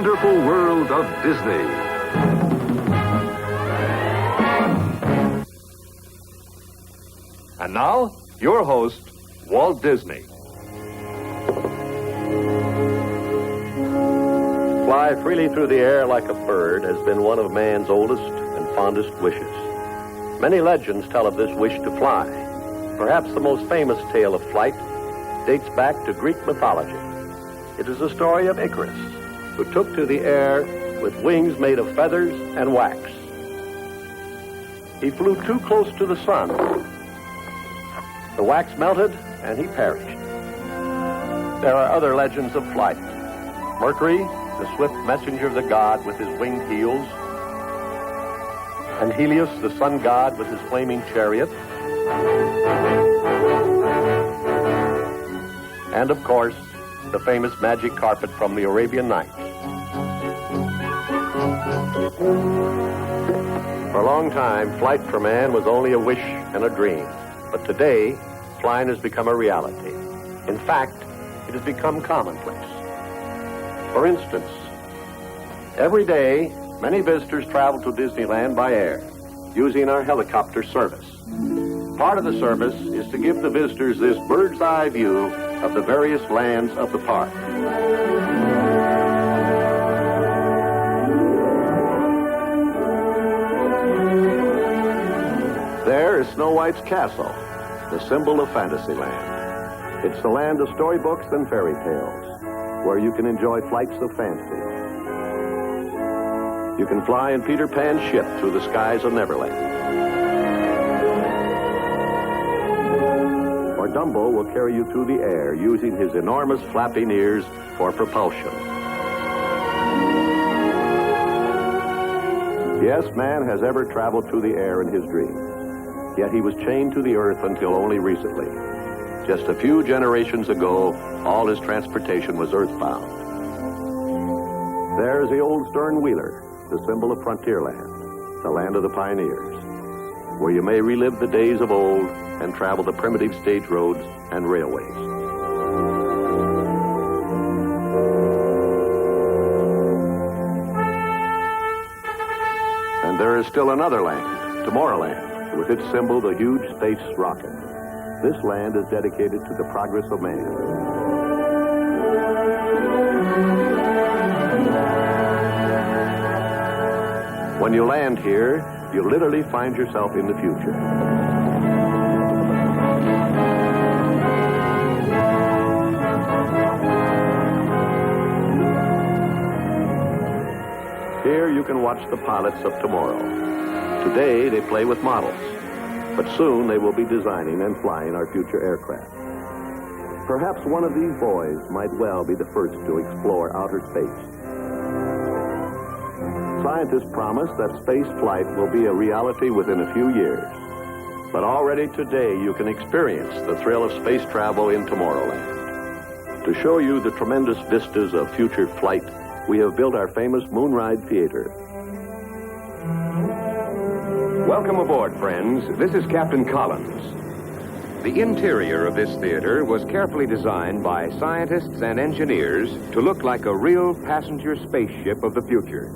wonderful world of Disney. And now, your host, Walt Disney. Fly freely through the air like a bird has been one of man's oldest and fondest wishes. Many legends tell of this wish to fly. Perhaps the most famous tale of flight dates back to Greek mythology. It is the story of Icarus, who took to the air with wings made of feathers and wax. He flew too close to the sun. The wax melted, and he perished. There are other legends of flight. Mercury, the swift messenger of the god with his winged heels, and Helios, the sun god with his flaming chariot, and of course, the famous magic carpet from the Arabian Nights. For a long time, flight for man was only a wish and a dream. But today, flying has become a reality. In fact, it has become commonplace. For instance, every day, many visitors travel to Disneyland by air, using our helicopter service. Part of the service is to give the visitors this bird's eye view of the various lands of the park. There is Snow White's castle, the symbol of Fantasyland. It's the land of storybooks and fairy tales, where you can enjoy flights of fancy. You can fly in Peter Pan's ship through the skies of Neverland. Or Dumbo will carry you through the air using his enormous flapping ears for propulsion. Yes, man has ever traveled through the air in his dreams. Yet he was chained to the earth until only recently. Just a few generations ago, all his transportation was earthbound. There's the old stern wheeler, the symbol of Frontierland, the land of the pioneers, where you may relive the days of old and travel the primitive stage roads and railways. And there is still another land, Tomorrowland, with its symbol, the huge space rocket. This land is dedicated to the progress of man. When you land here, you literally find yourself in the future. Here you can watch the pilots of tomorrow. Today, they play with models, but soon they will be designing and flying our future aircraft. Perhaps one of these boys might well be the first to explore outer space. Scientists promise that space flight will be a reality within a few years. But already today, you can experience the thrill of space travel in Tomorrowland. To show you the tremendous vistas of future flight, we have built our famous Moonride Theater. Welcome aboard, friends. This is Captain Collins. The interior of this theater was carefully designed by scientists and engineers to look like a real passenger spaceship of the future.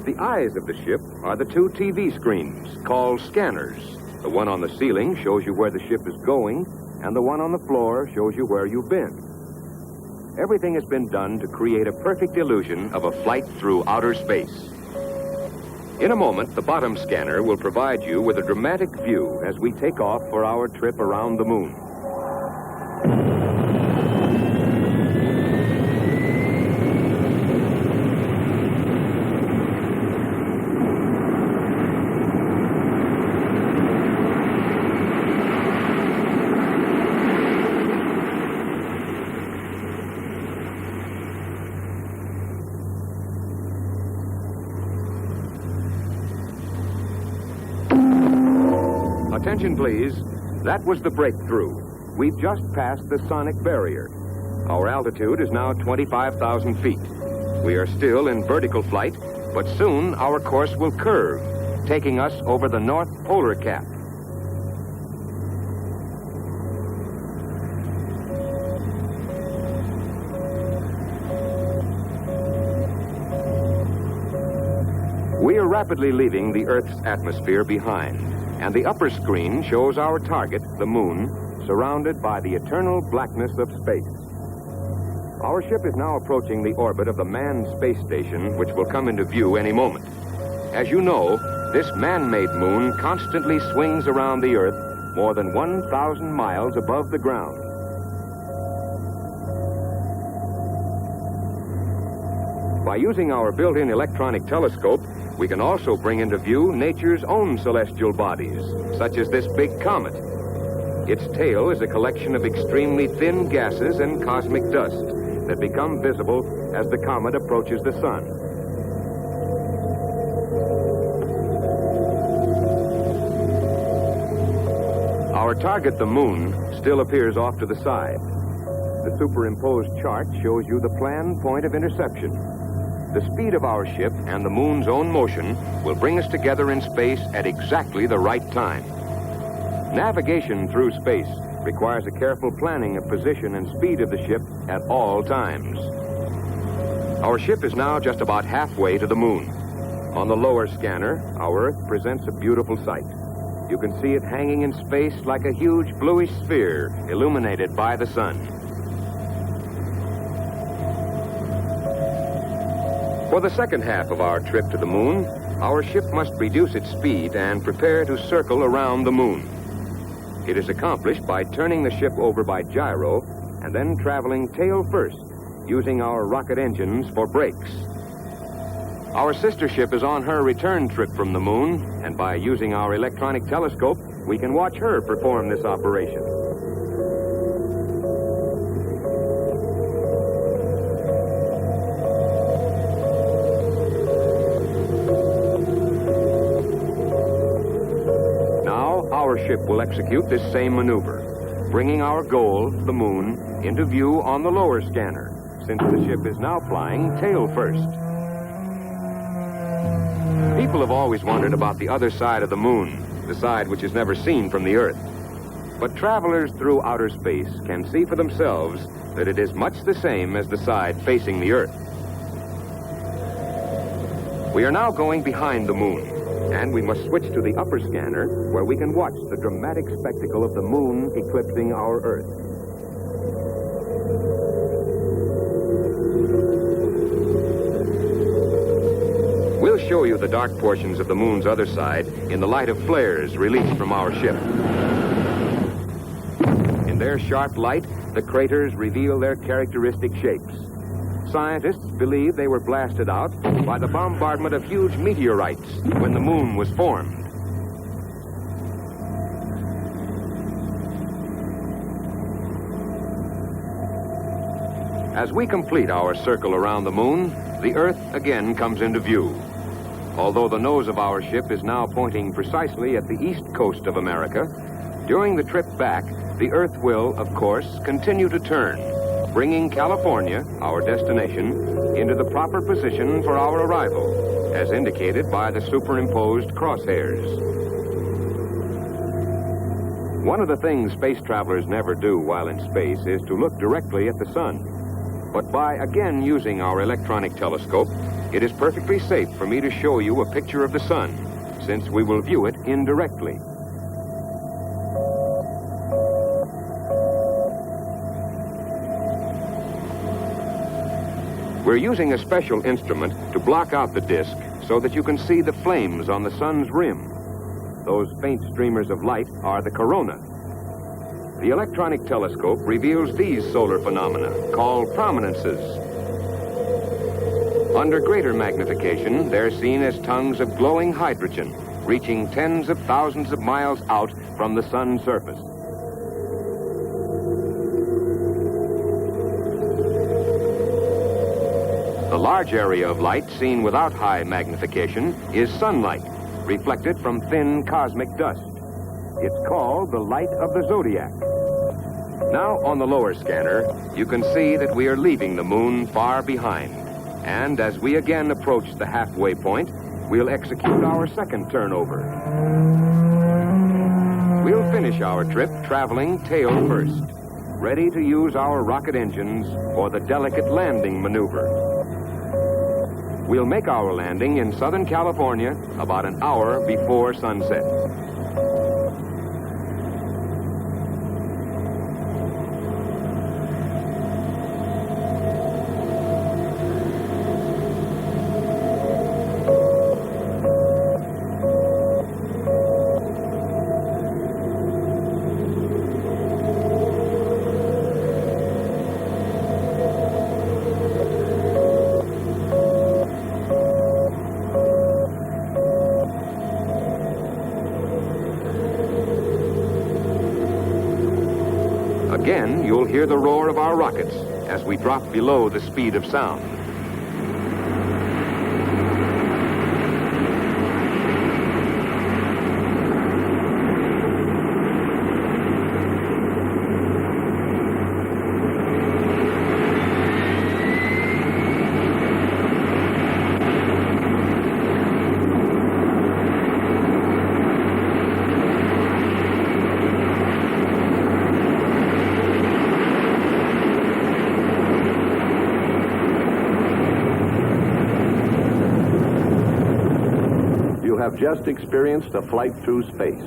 The eyes of the ship are the two TV screens called scanners. The one on the ceiling shows you where the ship is going, and the one on the floor shows you where you've been. Everything has been done to create a perfect illusion of a flight through outer space. In a moment, the bottom scanner will provide you with a dramatic view as we take off for our trip around the moon. Attention, please. That was the breakthrough. We've just passed the sonic barrier. Our altitude is now 25,000 feet. We are still in vertical flight, but soon our course will curve, taking us over the North Polar Cap. rapidly leaving the Earth's atmosphere behind, and the upper screen shows our target, the moon, surrounded by the eternal blackness of space. Our ship is now approaching the orbit of the manned space station, which will come into view any moment. As you know, this man-made moon constantly swings around the Earth more than 1,000 miles above the ground. By using our built-in electronic telescope, we can also bring into view nature's own celestial bodies, such as this big comet. Its tail is a collection of extremely thin gases and cosmic dust that become visible as the comet approaches the sun. Our target, the moon, still appears off to the side. The superimposed chart shows you the planned point of interception. The speed of our ship and the moon's own motion will bring us together in space at exactly the right time. Navigation through space requires a careful planning of position and speed of the ship at all times. Our ship is now just about halfway to the moon. On the lower scanner, our Earth presents a beautiful sight. You can see it hanging in space like a huge bluish sphere illuminated by the sun. For the second half of our trip to the moon, our ship must reduce its speed and prepare to circle around the moon. It is accomplished by turning the ship over by gyro and then traveling tail first, using our rocket engines for brakes. Our sister ship is on her return trip from the moon, and by using our electronic telescope, we can watch her perform this operation. Our ship will execute this same maneuver, bringing our goal, the moon, into view on the lower scanner, since the ship is now flying tail first. People have always wondered about the other side of the moon, the side which is never seen from the Earth. But travelers through outer space can see for themselves that it is much the same as the side facing the Earth. We are now going behind the moon, and we must switch to the upper scanner, where we can watch the dramatic spectacle of the moon eclipsing our Earth. We'll show you the dark portions of the moon's other side in the light of flares released from our ship. In their sharp light, the craters reveal their characteristic shapes. Scientists believe they were blasted out by the bombardment of huge meteorites when the moon was formed. As we complete our circle around the moon, the Earth again comes into view. Although the nose of our ship is now pointing precisely at the east coast of America, during the trip back, the Earth will, of course, continue to turn, bringing California, our destination, into the proper position for our arrival, as indicated by the superimposed crosshairs. One of the things space travelers never do while in space is to look directly at the sun. But by again using our electronic telescope, it is perfectly safe for me to show you a picture of the sun, since we will view it indirectly. We're using a special instrument to block out the disk so that you can see the flames on the sun's rim. Those faint streamers of light are the corona. The electronic telescope reveals these solar phenomena, called prominences. Under greater magnification, they're seen as tongues of glowing hydrogen, reaching tens of thousands of miles out from the sun's surface. The large area of light seen without high magnification is sunlight, reflected from thin cosmic dust. It's called the light of the zodiac. Now, on the lower scanner, you can see that we are leaving the moon far behind. And as we again approach the halfway point, we'll execute our second turnover. We'll finish our trip traveling tail first, ready to use our rocket engines for the delicate landing maneuver. we'll make our landing in Southern California about an hour before sunset. Again, you'll hear the roar of our rockets as we drop below the speed of sound. You have just experienced a flight through space,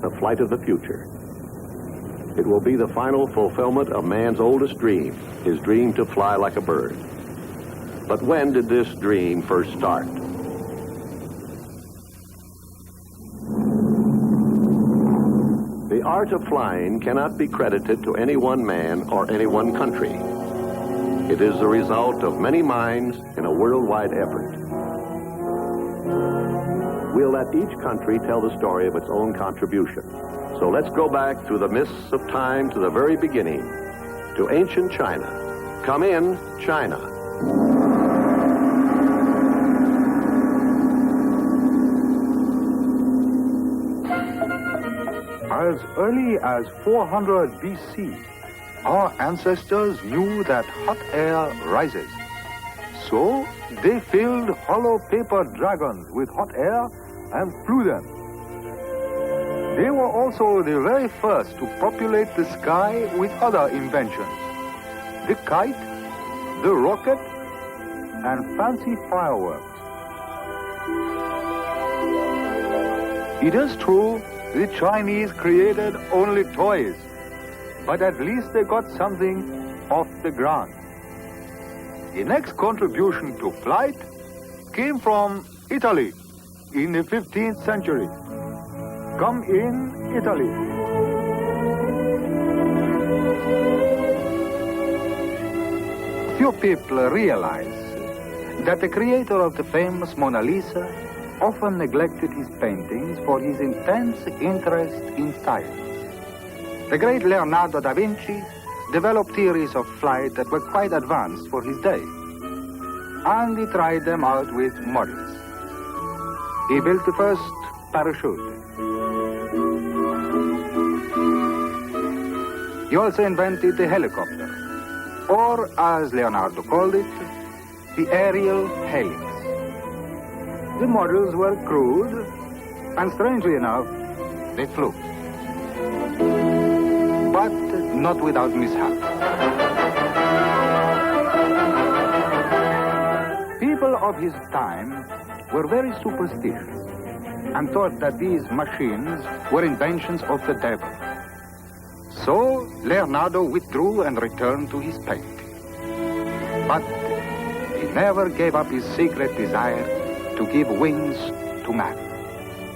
a flight of the future. It will be the final fulfillment of man's oldest dream, his dream to fly like a bird. But when did this dream first start? The art of flying cannot be credited to any one man or any one country. It is the result of many minds in a worldwide effort. We'll let each country tell the story of its own contribution. So let's go back through the mists of time to the very beginning, to ancient China. Come in, China. As early as 400 BC, our ancestors knew that hot air rises. So they filled hollow paper dragons with hot air and flew them. They were also the very first to populate the sky with other inventions: the kite, the rocket, and fancy fireworks. It is true the Chinese created only toys, but at least they got something off the ground. The next contribution to flight came from Italy in the 15th century. Come in, Italy. Few people realize that the creator of the famous Mona Lisa often neglected his paintings for his intense interest in style. The great Leonardo da Vinci developed theories of flight that were quite advanced for his day, and he tried them out with models. He built the first parachute. He also invented the helicopter, or as Leonardo called it, the aerial helix. The models were crude, and strangely enough, they flew. But not without mishap. People of his time were very superstitious and thought that these machines were inventions of the devil. So Leonardo withdrew and returned to his painting. But he never gave up his secret desire to give wings to man.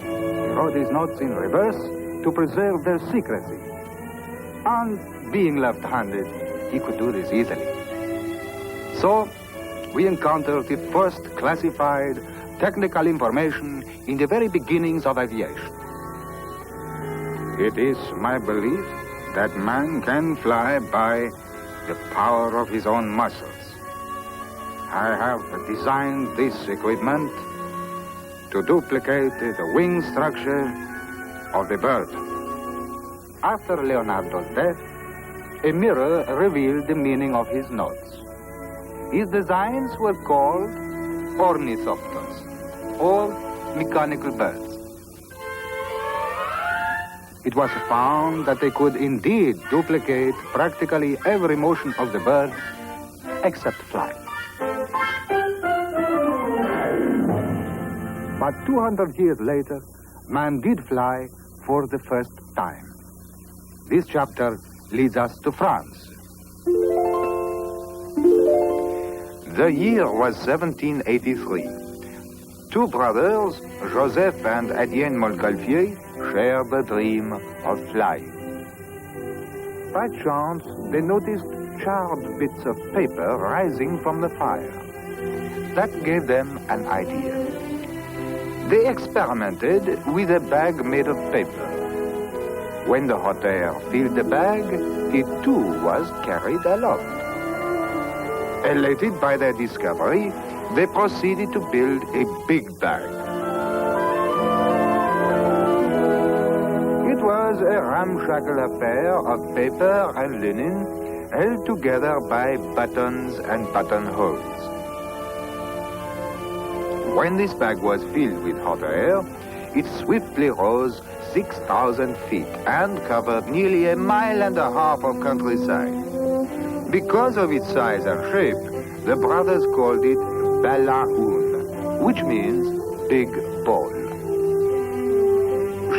He wrote his notes in reverse to preserve their secrecy. And being left-handed, he could do this easily. So we encountered the first classified technical information in the very beginnings of aviation. It is my belief that man can fly by the power of his own muscles. I have designed this equipment to duplicate the wing structure of the bird. After Leonardo's death, a mirror revealed the meaning of his notes. His designs were called ornithopters, or mechanical birds. It was found that they could indeed duplicate practically every motion of the bird except flight. But 200 years later, man did fly for the first time. This chapter leads us to France. The year was 1783. Two brothers, Joseph and Etienne Montgolfier, shared the dream of flying. By chance, they noticed charred bits of paper rising from the fire. That gave them an idea. They experimented with a bag made of paper. When the hot air filled the bag, it too was carried aloft. Elated by their discovery, they proceeded to build a big bag. It was a ramshackle affair of paper and linen held together by buttons and buttonholes. When this bag was filled with hot air, it swiftly rose 6,000 feet and covered nearly 1.5 miles of countryside. Because of its size and shape, the brothers called it ballon, which means big ball.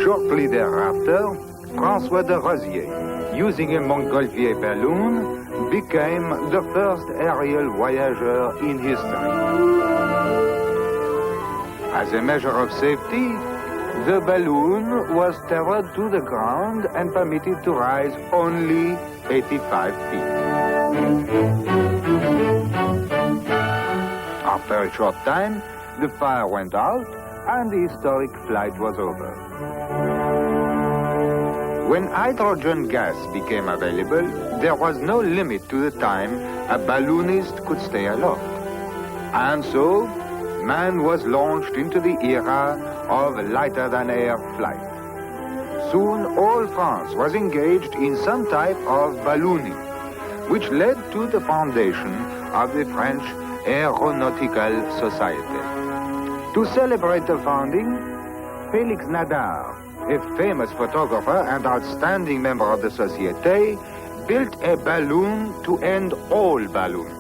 Shortly thereafter, François de Rosier, using a Montgolfier balloon, became the first aerial voyager in history. As a measure of safety, the balloon was tethered to the ground and permitted to rise only 85 feet. After a short time, the fire went out and the historic flight was over. When hydrogen gas became available, there was no limit to the time a balloonist could stay aloft. And so, man was launched into the era of lighter-than-air flight. Soon, all France was engaged in some type of ballooning, which led to the foundation of the French Aeronautical Society. To celebrate the founding, Félix Nadar, a famous photographer and outstanding member of the Société, built a balloon to end all balloons.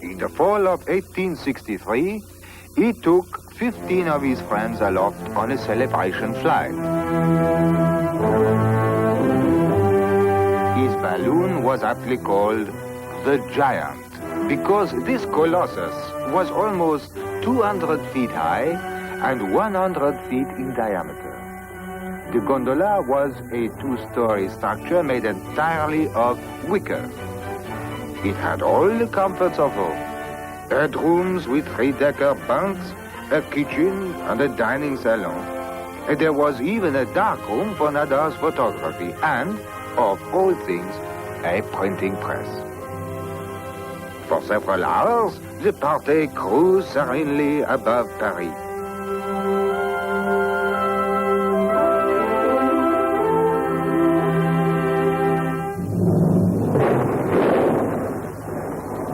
In the fall of 1863, he took 15 of his friends aloft on a celebration flight. His balloon was aptly called the Giant, because this colossus was almost 200 feet high and 100 feet in diameter. The gondola was a two-story structure made entirely of wicker. It had all the comforts of home: bedrooms with three-decker bunks, a kitchen, and a dining salon. And there was even a darkroom for Nadar's photography and, of all things, a printing press. For several hours, the party cruised serenely above Paris.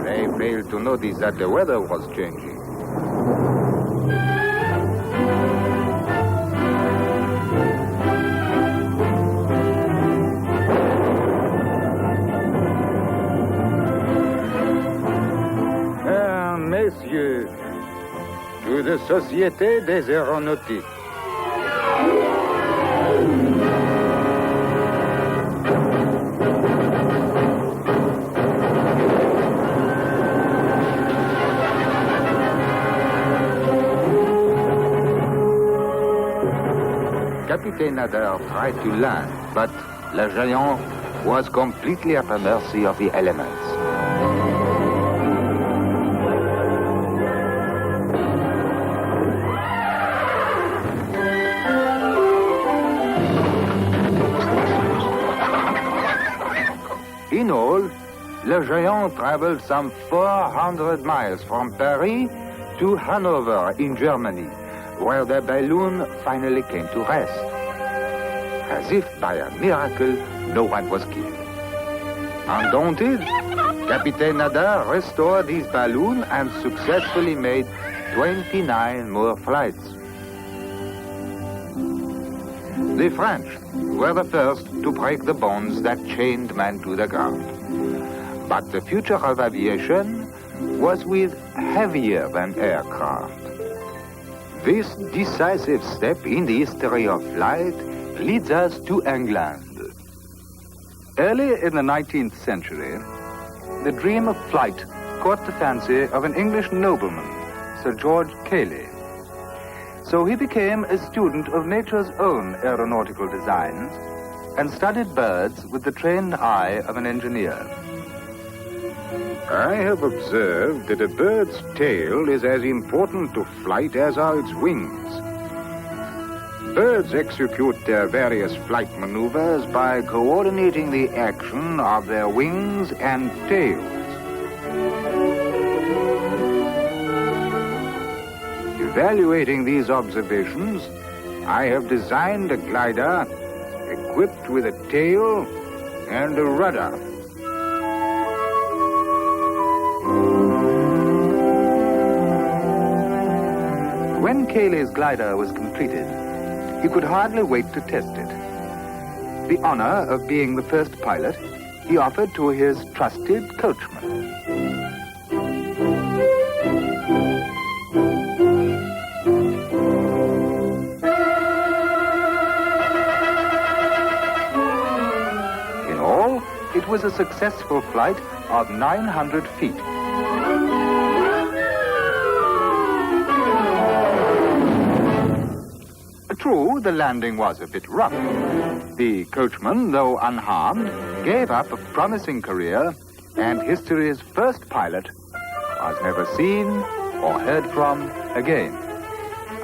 They failed to notice that the weather was changing. Messieurs, to the Société des Aéronautiques. Capitaine Nadar tried to land, but Le Géant was completely at the mercy of the elements. In all, Le Géant traveled some 400 miles from Paris to Hanover in Germany, where the balloon finally came to rest. As if by a miracle, no one was killed. Undaunted, Capitaine Nadar restored his balloon and successfully made 29 more flights. The French were the first to break the bonds that chained man to the ground. But the future of aviation was with heavier than aircraft. This decisive step in the history of flight leads us to England. Early in the 19th century, the dream of flight caught the fancy of an English nobleman, Sir George Cayley. So he became a student of nature's own aeronautical designs and studied birds with the trained eye of an engineer. I have observed that a bird's tail is as important to flight as are its wings. Birds execute their various flight maneuvers by coordinating the action of their wings and tails. Evaluating these observations, I have designed a glider equipped with a tail and a rudder. When Cayley's glider was completed, he could hardly wait to test it. The honor of being the first pilot he offered to his trusted coachman. In all, it was a successful flight of 900 feet. True, the landing was a bit rough. The coachman, though unharmed, gave up a promising career, and history's first pilot was never seen or heard from again.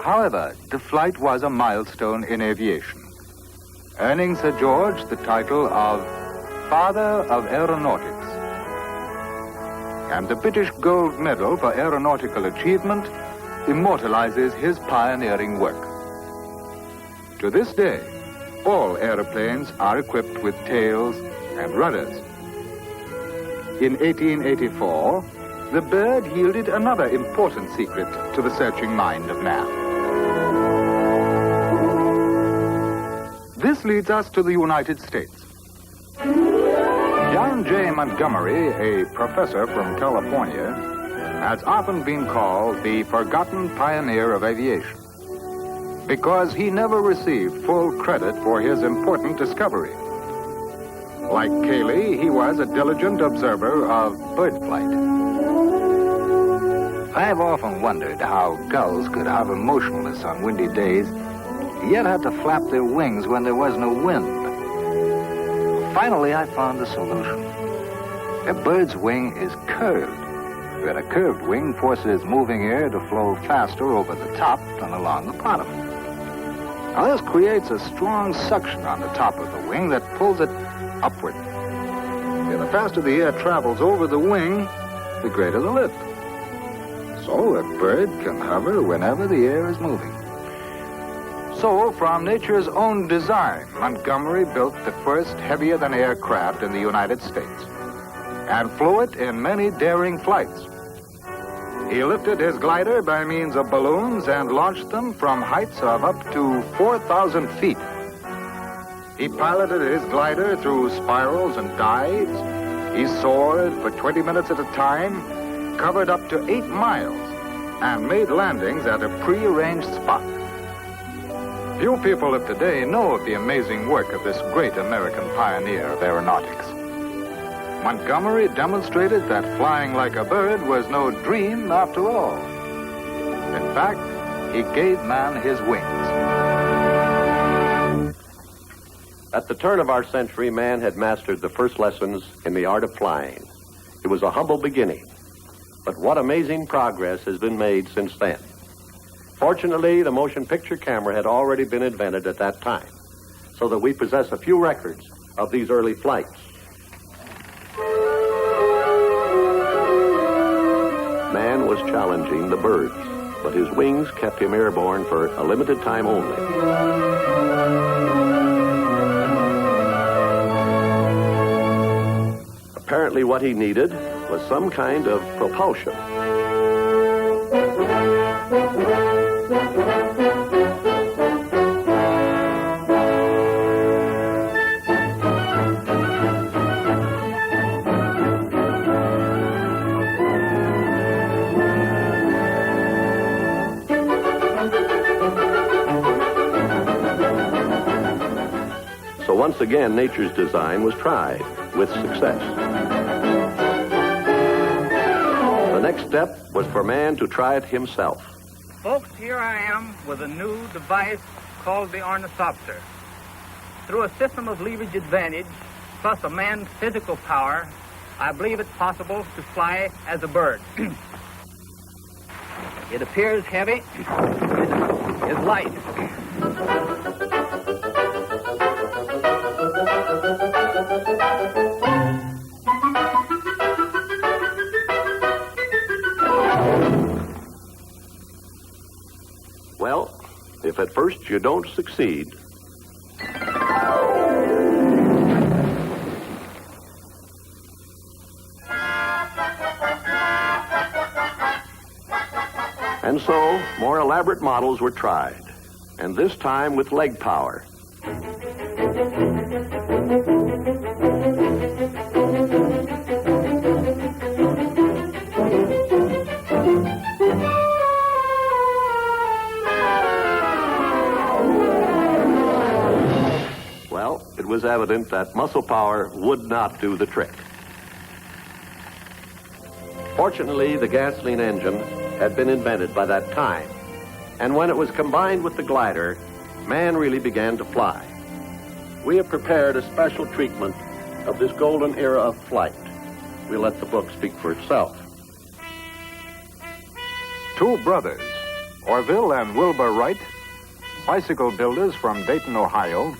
However, the flight was a milestone in aviation, earning Sir George the title of Father of Aeronautics. And the British Gold Medal for Aeronautical Achievement immortalizes his pioneering work. To this day, all airplanes are equipped with tails and rudders. In 1884, the bird yielded another important secret to the searching mind of man. This leads us to the United States. John J. Montgomery, a professor from California, has often been called the forgotten pioneer of aviation, because he never received full credit for his important discovery. Like Cayley, he was a diligent observer of bird flight. I've often wondered how gulls could hover motionless on windy days, yet had to flap their wings when there was no wind. Finally, I found the solution. A bird's wing is curved, but a curved wing forces moving air to flow faster over the top than along the bottom. Now, this creates a strong suction on the top of the wing that pulls it upward. And the faster the air travels over the wing, the greater the lift. So a bird can hover whenever the air is moving. So, from nature's own design, Montgomery built the first heavier-than-air craft in the United States and flew it in many daring flights. He lifted his glider by means of balloons and launched them from heights of up to 4,000 feet. He piloted his glider through spirals and dives. He soared for 20 minutes at a time, covered up to 8 miles, and made landings at a pre-arranged spot. Few people of today know of the amazing work of this great American pioneer of aeronautics. Montgomery demonstrated that flying like a bird was no dream after all. In fact, he gave man his wings. At the turn of our century, man had mastered the first lessons in the art of flying. It was a humble beginning, but what amazing progress has been made since then. Fortunately, the motion picture camera had already been invented at that time, so that we possess a few records of these early flights. Man was challenging the birds, but his wings kept him airborne for a limited time only. Apparently what he needed was some kind of propulsion. again, nature's design was tried with success. The next step was for man to try it himself. Folks, here I am with a new device called the ornithopter. Through a system of leverage advantage, plus a man's physical power, I believe it's possible to fly as a bird. It appears heavy, is light. Well, if at first you don't succeed, and so more elaborate models were tried, and this time with leg power. Well, it was evident that muscle power would not do the trick. Fortunately, the gasoline engine had been invented by that time, and when it was combined with the glider, man really began to fly. We have prepared a special treatment of this golden era of flight. We'll let the book speak for itself. Two brothers, Orville and Wilbur Wright, bicycle builders from Dayton, Ohio,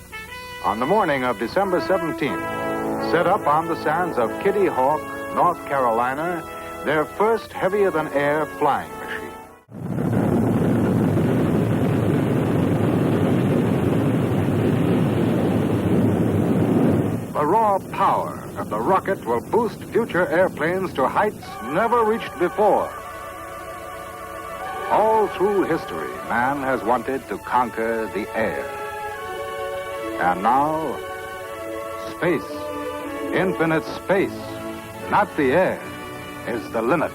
on the morning of December 17th, set up on the sands of Kitty Hawk, North Carolina, their first heavier-than-air flying machine. The raw power of the rocket will boost future airplanes to heights never reached before. All through history, man has wanted to conquer the air. And now, space, infinite space, not the air, is the limit.